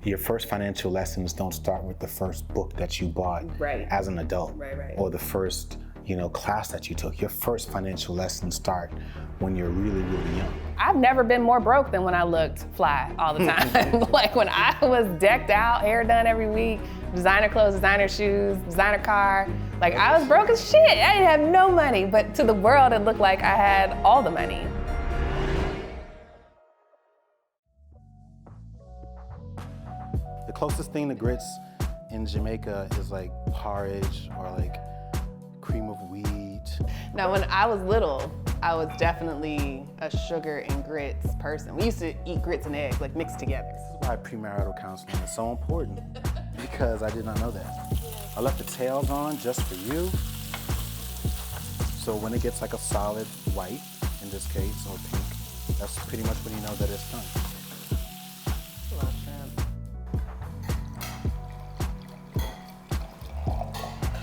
your first financial lessons don't start with the first book that you bought as an adult, or the first, class that you took. Your first financial lessons start when you're really, really young. I've never been more broke than when I looked fly all the time. Like when I was decked out, hair done every week, designer clothes, designer shoes, designer car. Like I was broke as shit. I didn't have no money, but to the world it looked like I had all the money. The closest thing to grits in Jamaica is like porridge or like cream of wheat. Now, when I was little, I was definitely a sugar and grits person. We used to eat grits and eggs, like mixed together. This is why premarital counseling is so important, because I did not know that. I left the tails on just for you. So when it gets like a solid white, in this case, or pink, that's pretty much when you know that it's done.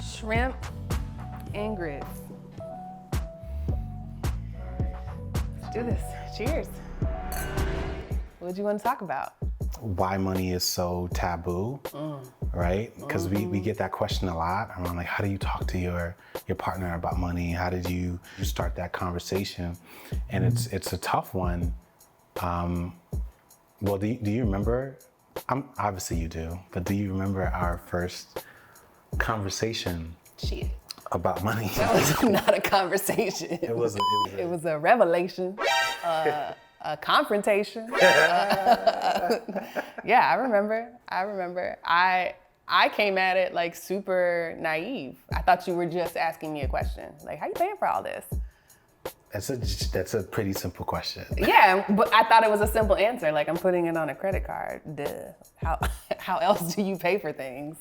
Shrimp and grits. Let's do this. Cheers. What do you want to talk about? Why money is so taboo, right? Because we get that question a lot. I'm like, how do you talk to your partner about money? How did you start that conversation? And it's a tough one. Well, do you remember? Obviously you do, but do you remember our first conversation about money? That was not a conversation. It was a revelation, a confrontation. Yeah, I remember. I came at it like super naive. I thought you were just asking me a question, like, how you paying for all this? That's a pretty simple question. Yeah, but I thought it was a simple answer. Like, I'm putting it on a credit card. Duh. How else do you pay for things?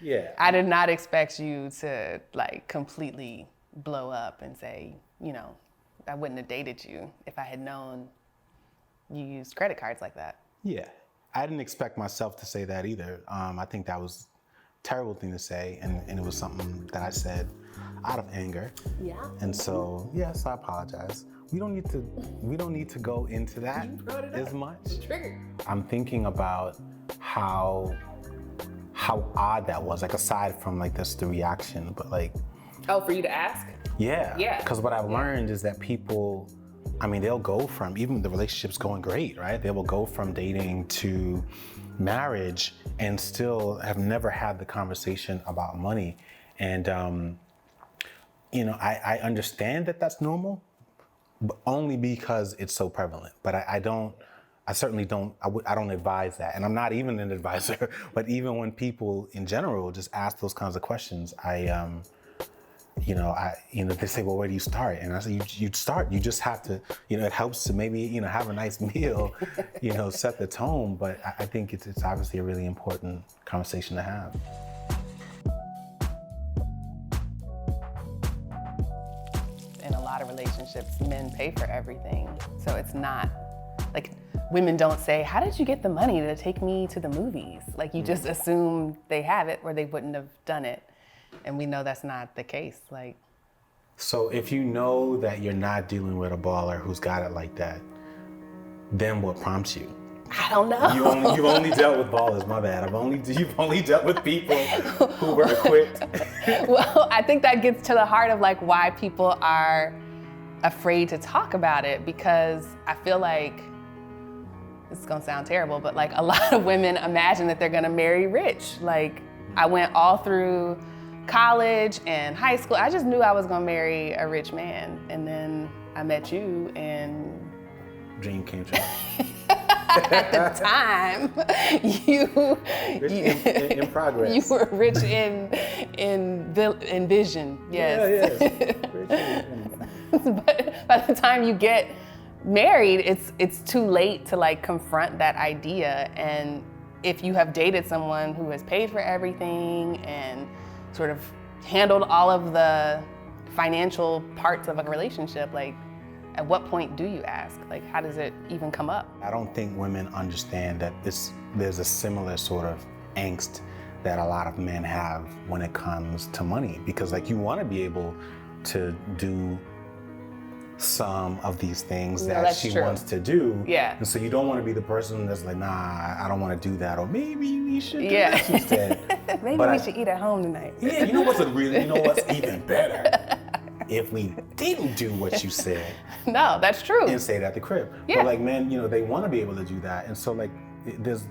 Yeah. I did not expect you to like completely blow up and say, I wouldn't have dated you if I had known you used credit cards like that. Yeah, I didn't expect myself to say that either. I think that was a terrible thing to say, and it was something that I said out of anger. Yeah. And so, yes, I apologize. We don't need to go into that as much. Trigger. I'm thinking about how odd that was, like aside from like the reaction, but like. Oh, for you to ask? Yeah. Yeah. Because what I've learned is that people, they'll go from, even the relationship's going great, right? They will go from dating to marriage and still have never had the conversation about money. And, I understand that that's normal, but only because it's so prevalent. But I don't advise that. And I'm not even an advisor, but even when people in general just ask those kinds of questions, they say, well, where do you start? And I say, you start, you just have to, it helps to maybe, have a nice meal, set the tone. But I think it's obviously a really important conversation to have. In a lot of relationships, men pay for everything. So it's not, like, women don't say, how did you get the money to take me to the movies? Like, you just assume they have it or they wouldn't have done it. And we know that's not the case. Like, so if you know that you're not dealing with a baller who's got it like that, then what prompts you? I don't know. You've only dealt with ballers, my bad. You've only dealt with people who were equipped. Well, I think that gets to the heart of like why people are afraid to talk about it, because I feel like, this is gonna sound terrible, but like a lot of women imagine that they're gonna marry rich. Like, I went all through college and high school. I just knew I was gonna marry a rich man. And then I met you and... Dream came true. At the time, in progress. You were rich in vision, yes. Yeah. But by the time you get married, it's too late to like confront that idea. And if you have dated someone who has paid for everything and sort of handled all of the financial parts of a relationship, like, at what point do you ask? Like, how does it even come up? I don't think women understand that there's a similar sort of angst that a lot of men have when it comes to money. Because like, you want to be able to do some of these things No, that that's she true. wants to do. Yeah. And so you don't want to be the person that's like, nah, I don't want to do that, or maybe we should do Yeah. this instead. Maybe But we I- should eat at home tonight. Yeah, you know what's even better? If we didn't do what you said No, that's true. and say it at the crib. Yeah. But like, men, they want to be able to do that. And so like, there's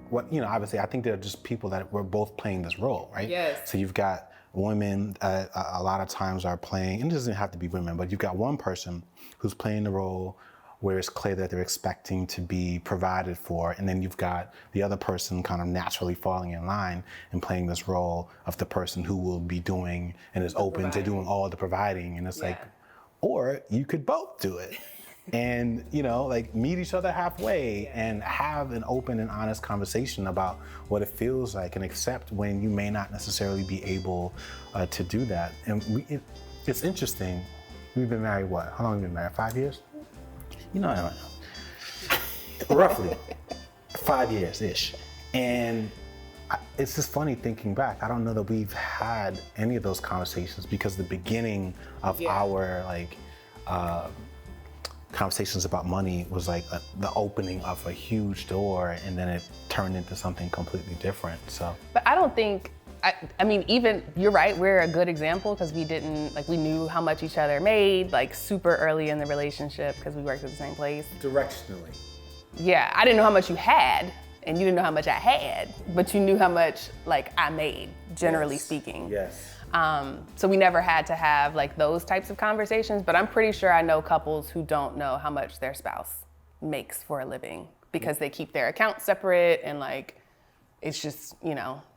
what, obviously I think they're just people that we're both playing this role, right? Yes. So you've got women a lot of times are playing, and it doesn't have to be women, but you've got one person who's playing the role where it's clear that they're expecting to be provided for, and then you've got the other person kind of naturally falling in line and playing this role of the person who will be doing and is open to doing all the providing, and it's like, or you could both do it. And like meet each other halfway and have an open and honest conversation about what it feels like, and accept when you may not necessarily be able to do that. And it's interesting. We've been married what? How long have we been married? 5 years? I don't know. Roughly 5 years-ish. And it's just funny thinking back. I don't know that we've had any of those conversations, because the beginning of our conversations about money was like the opening of a huge door, and then it turned into something completely different. So, But I don't think, I mean, even, you're right, we're a good example because we knew how much each other made, super early in the relationship because we worked at the same place. directionally. Yeah, I didn't know how much you had, and you didn't know how much I had, but you knew how much I made, generally speaking. Yes. So we never had to have those types of conversations, but I'm pretty sure I know couples who don't know how much their spouse makes for a living because they keep their accounts separate, and it's just,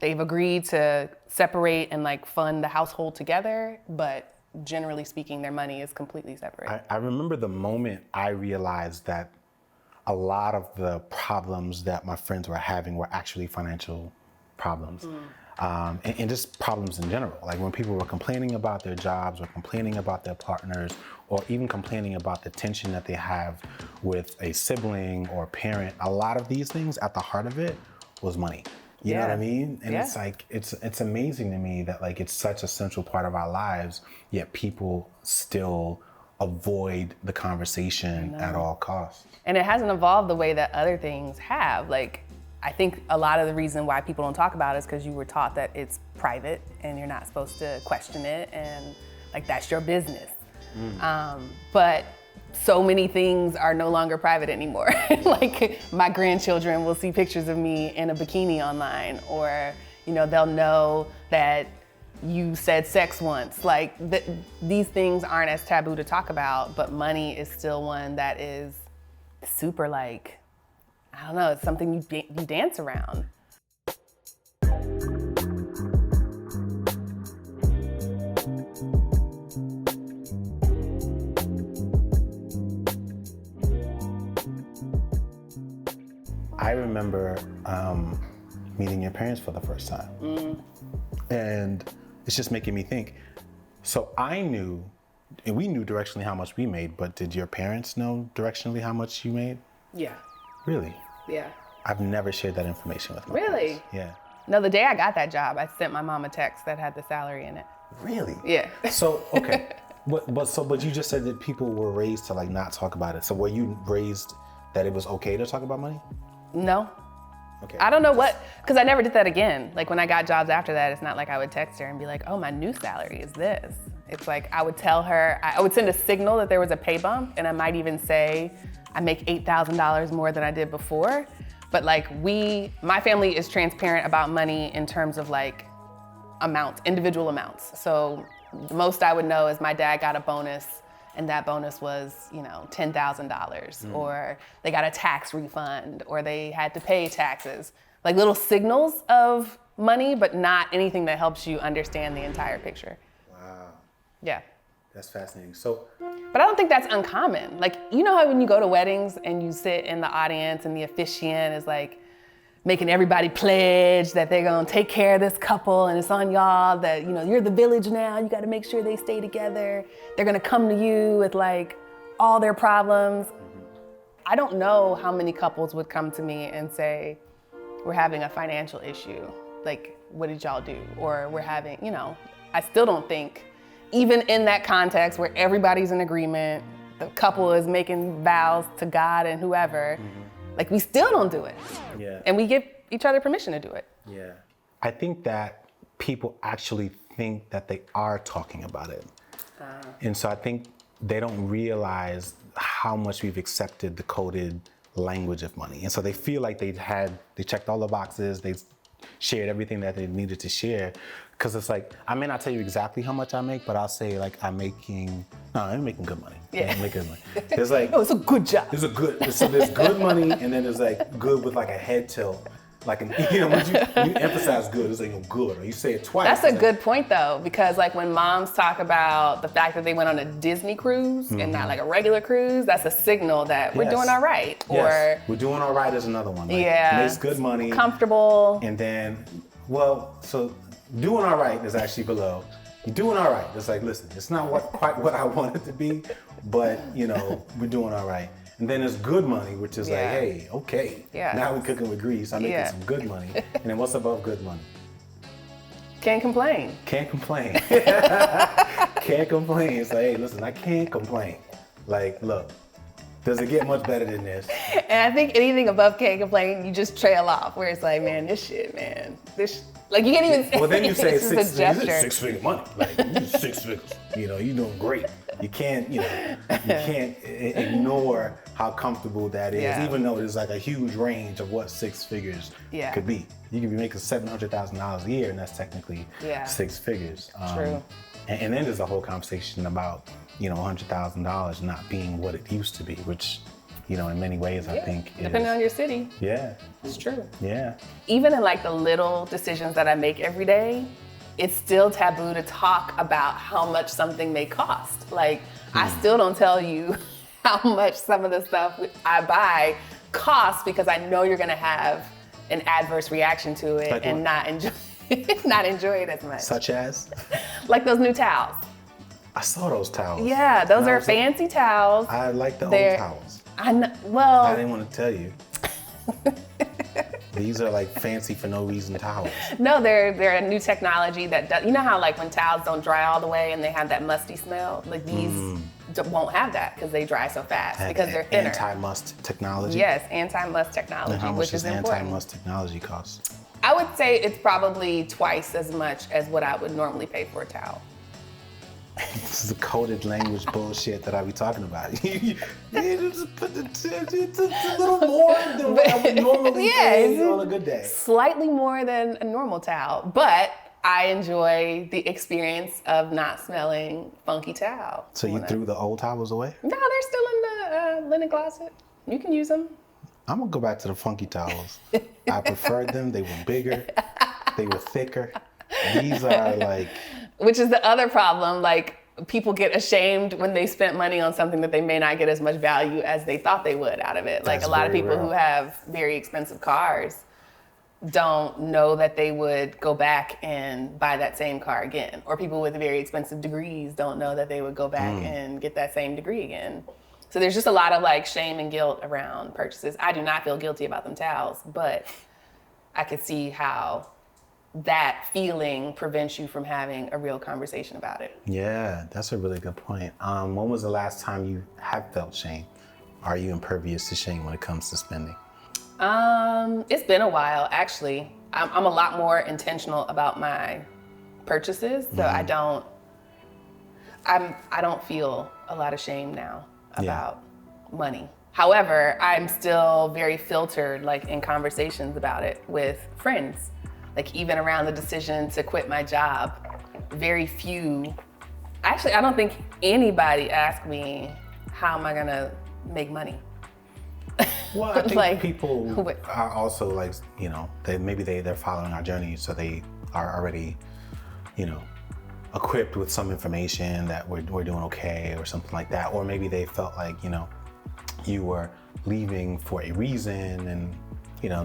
they've agreed to separate and fund the household together, but generally speaking, their money is completely separate. I remember the moment I realized that a lot of the problems that my friends were having were actually financial problems. And just problems in general. Like when people were complaining about their jobs, or complaining about their partners, or even complaining about the tension that they have with a sibling or parent, a lot of these things at the heart of it was money. You know what I mean? And it's amazing to me that it's such a central part of our lives, yet people still avoid the conversation at all costs. And it hasn't evolved the way that other things have. I think a lot of the reason why people don't talk about it is because you were taught that it's private and you're not supposed to question it, and that's your business. But so many things are no longer private anymore. My grandchildren will see pictures of me in a bikini online, or they'll know that you said sex once. These things aren't as taboo to talk about, but money is still one that is super I don't know, it's something you dance around. I remember meeting your parents for the first time. And it's just making me think. So I knew, and we knew directionally how much we made, but did your parents know directionally how much you made? Yeah. Really? Yeah. I've never shared that information with my Really? parents. Yeah. No, the day I got that job, I sent my mom a text that had the salary in it. Really? Yeah. So, okay. But you just said that people were raised to not talk about it. So were you raised that it was okay to talk about money? No. Okay. I don't know because I never did that again. When I got jobs after that, it's not like I would text her and be like, oh, my new salary is this. It's I would tell her, I would send a signal that there was a pay bump, and I might even say, I make $8,000 more than I did before. But my family is transparent about money in terms of amounts, individual amounts. So the most I would know is my dad got a bonus, and that bonus was, $10,000, or they got a tax refund, or they had to pay taxes. Little signals of money, but not anything that helps you understand the entire picture. Wow. Yeah. That's fascinating. So, but I don't think that's uncommon. You know how when you go to weddings and you sit in the audience and the officiant is making everybody pledge that they're gonna take care of this couple, and it's on y'all that, you're the village now, you gotta make sure they stay together. They're gonna come to you with all their problems. I don't know how many couples would come to me and say, we're having a financial issue. What did y'all do? Or we're having, I still don't think even in that context where everybody's in agreement, the couple is making vows to God and whoever, like we still don't do it. Yeah. And we give each other permission to do it. Yeah. I think that people actually think that they are talking about it. And so I think they don't realize how much we've accepted the coded language of money. And so they feel like they checked all the boxes, they shared everything that they needed to share. Because it's like, I may not tell you exactly how much I make, but I'll say like I'm making good money. Yeah. I'm making good money. There's like, Oh, it's a good job. so there's good money, and then there's like good with like a head tilt. Like, when you emphasize good, it's like good, or you say it twice. That's a good point though, because like when moms talk about the fact that they went on a Disney cruise and not like a regular cruise, that's a signal that we're doing all right. Yes. Or we're doing all right is another one. Like, makes good money. Comfortable. And then, so doing all right is actually below. You're doing all right. It's like, listen, it's not quite what I want it to be, but we're doing all right. And then there's good money, which is like, hey, okay, now we're cooking with grease. I'm making some good money. And then what's above good money? Can't complain. Can't complain. Can't complain. It's like, hey, listen, I can't complain. Like, look, does it get much better than this? And I think anything above can't complain, you just trail off, where it's like, man, this shit, man. Like you can't even say. Well, then you say it's it's gesture. six-figure money. Like, you 6 figures. You're doing great. You can't ignore how comfortable that is, even though there's like a huge range of what 6 figures could be. You could be making $700,000 a year, and that's technically 6 figures. True. And then there's a whole conversation about $100,000 not being what it used to be, which in many ways I think depending on your city. Yeah. It's true. Yeah. Even in like the little decisions that I make every day, it's still taboo to talk about how much something may cost. Like, I still don't tell you how much some of the stuff I buy costs, because I know you're gonna have an adverse reaction to it, like and not enjoy it as much. Such as? Like those new towels. I saw those towels. Yeah, those are fancy towels. I like the old towels. I know, well. I didn't want to tell you. These are like fancy for no reason towels. No, they're a new technology that does, how like when towels don't dry all the way and they have that musty smell, like these won't have that because they dry so fast because they're thinner. Anti-must technology? Yes, anti-must technology, and how much which is important. Anti-must technology cost? I would say it's probably twice as much as what I would normally pay for a towel. This is the coded language bullshit that I be talking about. It's a little more than what I would normally pay on a good day. Slightly more than a normal towel, but I enjoy the experience of not smelling funky towel. So you threw the old towels away? No, they're still in the linen closet. You can use them. I'm gonna go back to the funky towels. I preferred them. They were bigger. They were thicker. These are like... Which is the other problem, like people get ashamed when they spent money on something that they may not get as much value as they thought they would out of it. Like a lot of people who have very expensive cars don't know that they would go back and buy that same car again. Or people with very expensive degrees don't know that they would go back and get that same degree again. So there's just a lot of like shame and guilt around purchases. I do not feel guilty about them towels, but I could see how that feeling prevents you from having a real conversation about it. Yeah, that's a really good point. When was the last time you have felt shame? Are you impervious to shame when it comes to spending? It's been a while, actually. I'm a lot more intentional about my purchases, so I don't feel a lot of shame now about money. However, I'm still very filtered, like in conversations about it with friends. Like even around the decision to quit my job, very few, actually I don't think anybody asked me, how am I gonna make money? Well, I think people are also like, they're following our journey, so they are already, equipped with some information that we're doing okay or something like that. Or maybe they felt like, you were leaving for a reason and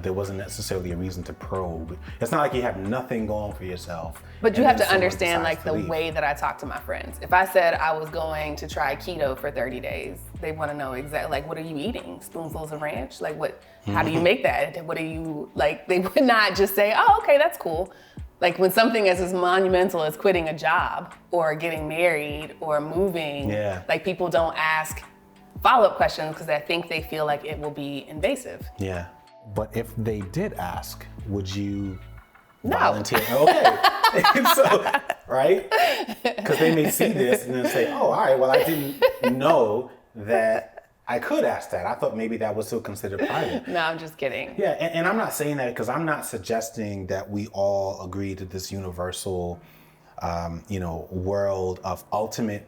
there wasn't necessarily a reason to probe. It's not like you have nothing going for yourself. But you have to understand like the way that I talk to my friends. If I said I was going to try keto for 30 days, they want to know exactly like, what are you eating? Spoonfuls of ranch? Like how do you make that? What are you like, they would not just say, oh, okay, that's cool. Like when something is as monumental as quitting a job or getting married or moving, like people don't ask follow-up questions because I think they feel like it will be invasive. Yeah. But if they did ask, would you No. volunteer? Okay. So, right? Because they may see this and then say, oh, all right, well, I didn't know that I could ask that. I thought maybe that was still considered private. No, I'm just kidding. Yeah, and I'm not saying that because I'm not suggesting that we all agree to this universal, world of ultimate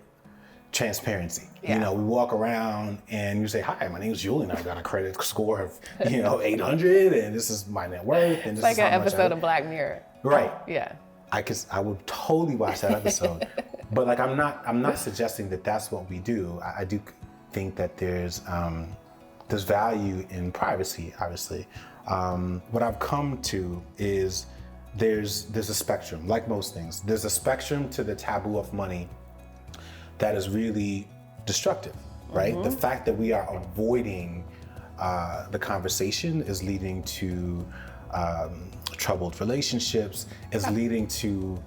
transparency. Yeah. We walk around and you say, hi, my name is Julien. I've got a credit score of, 800 and this is my net worth. And It's this like is an how much episode of Black Mirror. Right. Yeah. I would totally watch that episode. But like, I'm not suggesting that that's what we do. I do think that there's value in privacy, obviously. What I've come to is there's a spectrum, like most things. There's a spectrum to the taboo of money that is really destructive, right? The fact that we are avoiding the conversation is leading to troubled relationships, is leading to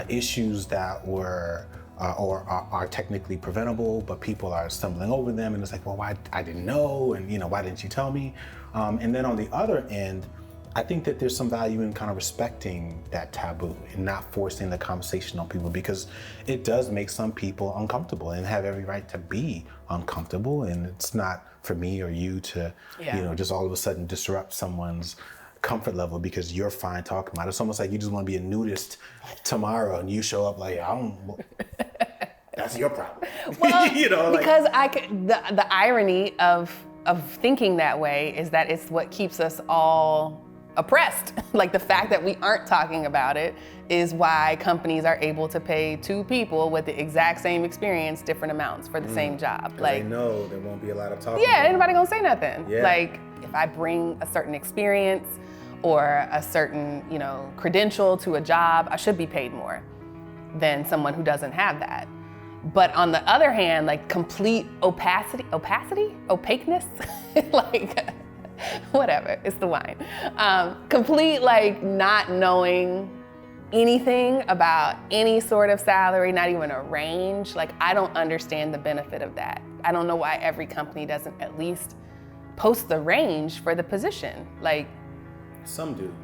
issues that were or are technically preventable, but people are stumbling over them, and it's like, well, why I didn't know, and why didn't you tell me? And then on the other end, I think that there's some value in kind of respecting that taboo and not forcing the conversation on people, because it does make some people uncomfortable and have every right to be uncomfortable. And it's not for me or you to, just all of a sudden disrupt someone's comfort level because you're fine talking about it. It's almost like you just want to be a nudist tomorrow and you show up like, that's your problem. Well, because the irony of thinking that way is that it's what keeps us all oppressed. Like the fact that we aren't talking about it is why companies are able to pay two people with the exact same experience different amounts for the same job. Like, they know there won't be a lot of talking. Yeah, anybody gonna say nothing. Yeah. Like if I bring a certain experience or a certain, credential to a job, I should be paid more than someone who doesn't have that. But on the other hand, like complete opaqueness, like whatever, it's the wine. Complete like not knowing anything about any sort of salary, not even a range. Like I don't understand the benefit of that. I don't know why every company doesn't at least post the range for the position. Like some do.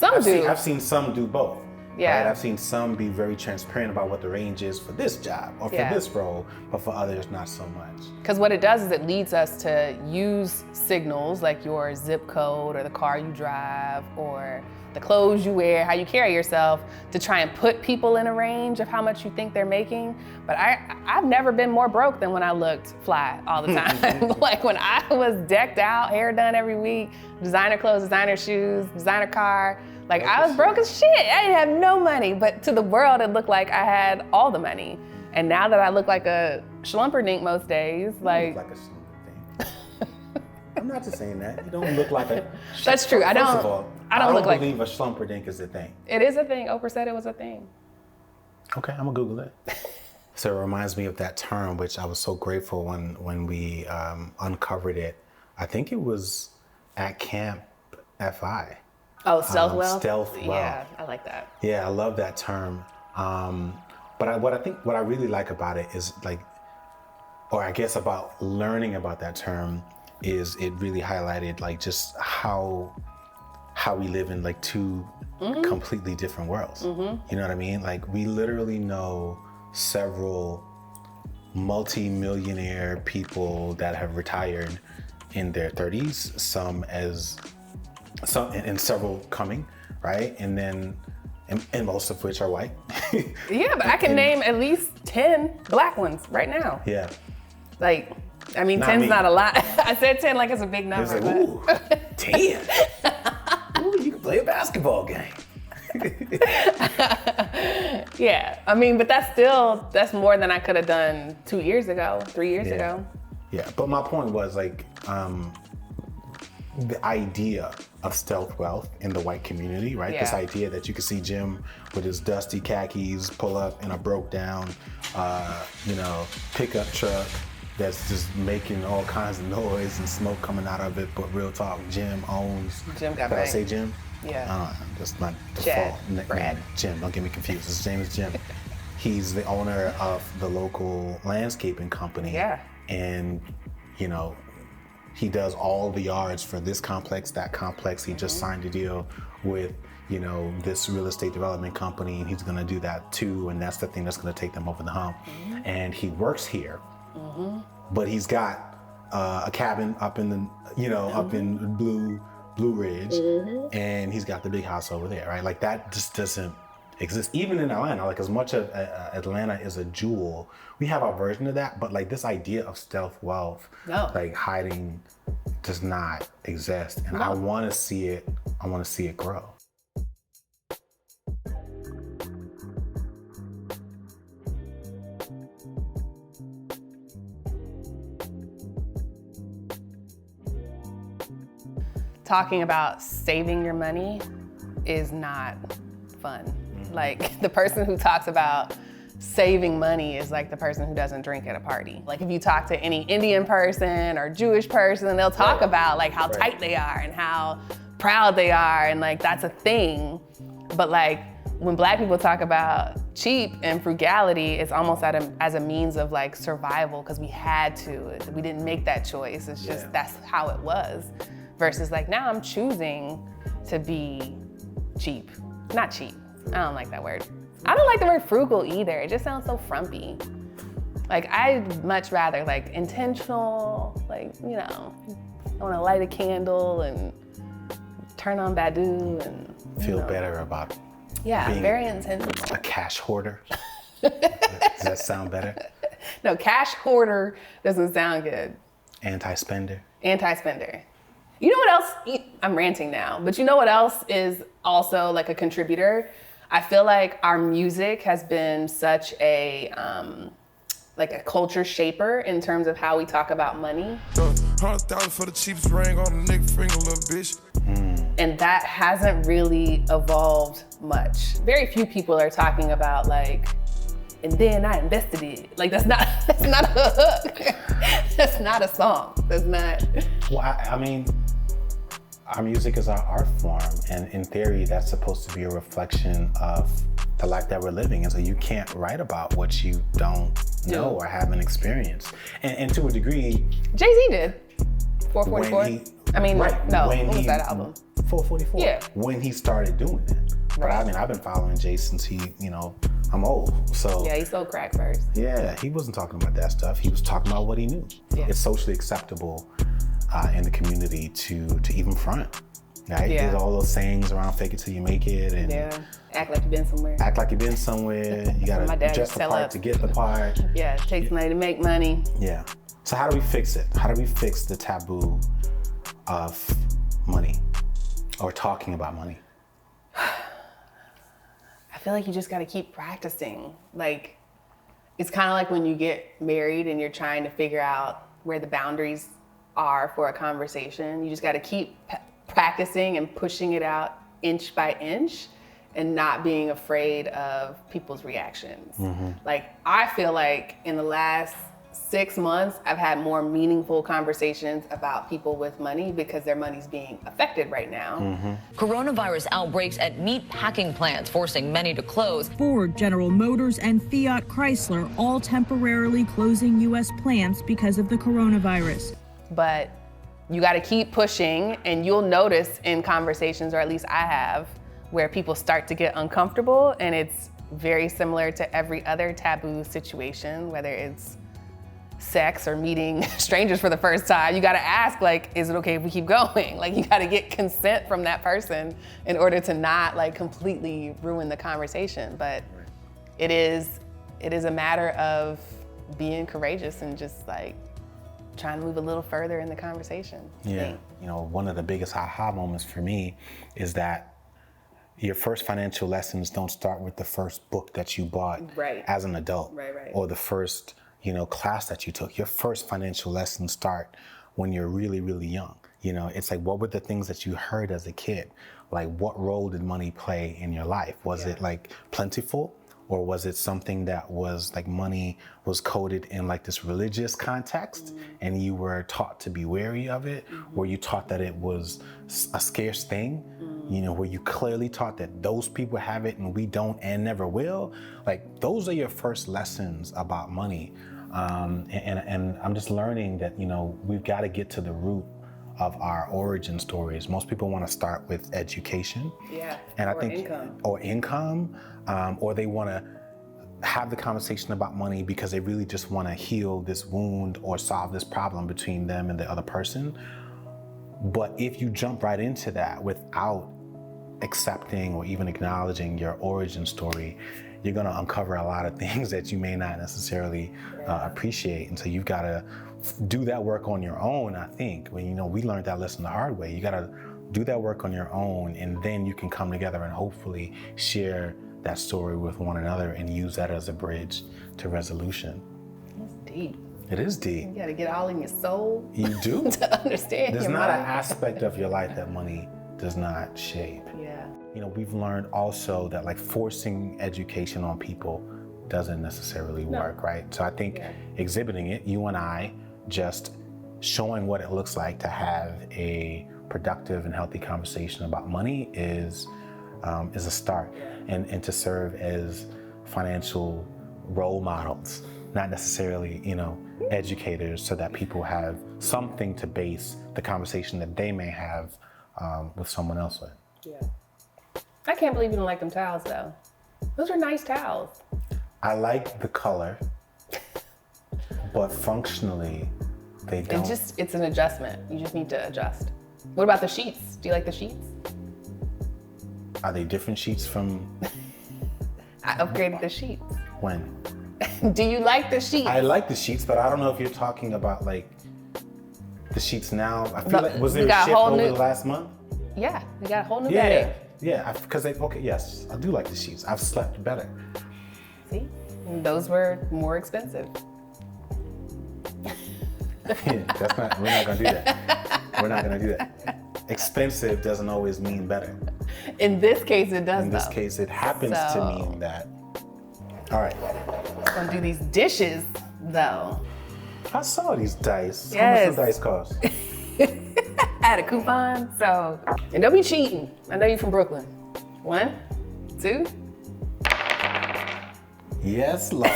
I've seen some do both. Yeah. Right? I've seen some be very transparent about what the range is for this job or for this role, but for others, not so much. Because what it does is it leads us to use signals like your zip code or the car you drive or the clothes you wear, how you carry yourself, to try and put people in a range of how much you think they're making. But I've never been more broke than when I looked fly all the time. Like when I was decked out, hair done every week, designer clothes, designer shoes, designer car. Like I was broke as shit. I didn't have no money, but to the world it looked like I had all the money. And now that I look like a schlumperdink most days, like. You look like a schlumperdink. I'm not just saying that. You don't look like a. That's true. I don't look like. I don't believe a schlumperdink is a thing. It is a thing. Oprah said it was a thing. Okay, I'm gonna Google it. So it reminds me of that term, which I was so grateful when we uncovered it. I think it was at Camp FI. Oh, stealth wealth? Stealth wealth. Yeah, I like that. Yeah, I love that term. But what I really like about it is about learning about that term is it really highlighted like just how we live in like two completely different worlds. You know what I mean? Like we literally know several multi-millionaire people that have retired in their 30s, some and several coming, right? And then, and most of which are white. Yeah, but I can name at least 10 black ones right now. Yeah. Like, I mean, 10's not a lot. I said 10 like it's a big number. It's like, ooh, 10. Ooh, you can play a basketball game. Yeah, I mean, but that's more than I could have done 2 years ago, 3 years ago. Yeah, but my point was like, the idea of stealth wealth in the white community, right? Yeah. This idea that you can see Jim with his dusty khakis pull up in a broke down, pickup truck that's just making all kinds of noise and smoke coming out of it. But real talk, Jim owns. Jim got Did I bank. say Jim? Yeah. That's my Chad, default nickname. Brad. Jim, don't get me confused. His name is Jim. He's the owner of the local landscaping company. Yeah. And, you know, he does all the yards for this complex, that complex. He just signed a deal with, you know, this real estate development company, and he's gonna do that too, and that's the thing that's gonna take them over the hump. And he works here, but he's got a cabin up in the, you know, up in Blue Ridge, and he's got the big house over there, right? Like that just doesn't exist. Even in Atlanta, like as much as Atlanta is a jewel, we have our version of that, but like this idea of stealth wealth, like hiding, does not exist. And I wanna see it grow. Talking about saving your money is not fun. Like the person who talks about saving money is like the person who doesn't drink at a party. Like if you talk to any Indian person or Jewish person, they'll talk about like how tight they are and how proud they are, and like that's a thing. But like when Black people talk about cheap and frugality, it's almost as a means of like survival, because we had to. We didn't make that choice. It's just that's how it was. Versus like now I'm choosing to be cheap. Not cheap. I don't like that word. I don't like the word frugal either. It just sounds so frumpy. Like I'd much rather like intentional, like, you know, I wanna light a candle and turn on Badu and feel better about being very intentional. a cash hoarder. Does that sound better? No, cash hoarder doesn't sound good. Anti-spender. Anti-spender. You know what else? I'm ranting now, but you know what else is also like a contributor? I feel like our music has been such a like a culture shaper in terms of how we talk about money. $100,000 for the cheapest ring on a nigga finger, little bitch. And that hasn't really evolved much. Very few people are talking about like, and then I invested it. Like that's not a hook. That's not a song. That's not. Well, I mean, our music is our art form, and in theory, that's supposed to be a reflection of the life that we're living. And so you can't write about what you don't know or haven't experienced. And to a degree, Jay-Z did. 444. What was that album? 444. Yeah. When he started doing it. But I mean, I've been following Jay since he, you know, I'm old, so. Yeah, he sold crack first. Yeah, he wasn't talking about that stuff. He was talking about what he knew. Yeah. It's socially acceptable in the community to even front, right? Yeah. There's all those sayings around fake it till you make it, and act like you've been somewhere. Act like you've been somewhere. You gotta dress the part to get the part. Yeah, it takes money to make money. Yeah. So how do we fix it? How do we fix the taboo of money or talking about money? I feel like you just gotta keep practicing. Like, it's kind of like when you get married and you're trying to figure out where the boundaries are for a conversation. You just gotta keep practicing and pushing it out inch by inch and not being afraid of people's reactions. Like, I feel like in the last 6 months, I've had more meaningful conversations about people with money because their money's being affected right now. Coronavirus outbreaks at meat packing plants, forcing many to close. Ford, General Motors, and Fiat Chrysler all temporarily closing U.S. plants because of the coronavirus. But you gotta keep pushing, and you'll notice in conversations, or at least I have, where people start to get uncomfortable, and it's very similar to every other taboo situation, whether it's sex or meeting strangers for the first time. You gotta ask, like, is it okay if we keep going? Like, you gotta get consent from that person in order to not like completely ruin the conversation. But it is a matter of being courageous and just like trying to move a little further in the conversation. Yeah, you know, one of the biggest aha moments for me is that your first financial lessons don't start with the first book that you bought as an adult, or the first, you know, class that you took. Your first financial lessons start when you're really, really young. You know, it's like, what were the things that you heard as a kid? Like, what role did money play in your life? Was it like plentiful? Or was it something that was like money was coded in like this religious context and you were taught to be wary of it? Were you taught that it was a scarce thing? You know, were you clearly taught that those people have it and we don't and never will? Like, those are your first lessons about money. And I'm just learning that, you know, we've got to get to the root of our origin stories. Most people want to start with education. Yeah, and I or think income. Or income, or they want to have the conversation about money because they really just want to heal this wound or solve this problem between them and the other person. But if you jump right into that without accepting or even acknowledging your origin story, you're going to uncover a lot of things that you may not necessarily appreciate. And so you've got to do that work on your own, I think. When, you know, we learned that lesson the hard way. You got to do that work on your own, and then you can come together and hopefully share that story with one another and use that as a bridge to resolution. That's deep. It is deep. You gotta get all in your soul. You do. To understand There's your not mind. an aspect of your life that money does not shape. Yeah. You know, we've learned also that like forcing education on people doesn't necessarily work, right? So I think exhibiting it, you and I just showing what it looks like to have a productive and healthy conversation about money is a start, and to serve as financial role models, not necessarily, you know, educators, so that people have something to base the conversation that they may have with someone else with. Yeah. I can't believe you don't like them towels though. Those are nice towels. I like the color, but functionally, they don't. It's an adjustment. You just need to adjust. What about the sheets? Do you like the sheets? Are they different sheets from I upgraded the sheets. when? Do you like the sheets? I like the sheets, but I don't know if you're talking about like the sheets now. I feel like, was we there a got a shift whole over new- the last month? Yeah, we got a whole new Yeah, bedding. yeah, because yes, I do like the sheets. I've slept better. See? And those were more expensive. We're not gonna do that. We're not gonna do that. Expensive doesn't always mean better. In this case, it does. In this though. case, it happens to So- mean that. All right. Gonna do these dishes though. I saw these dice. Yes. How much the dice cost? I had a coupon, so. And don't be cheating. I know you're from Brooklyn. 1, 2. Yes, Lord.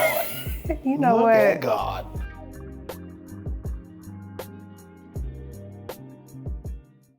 You know Look what? at God.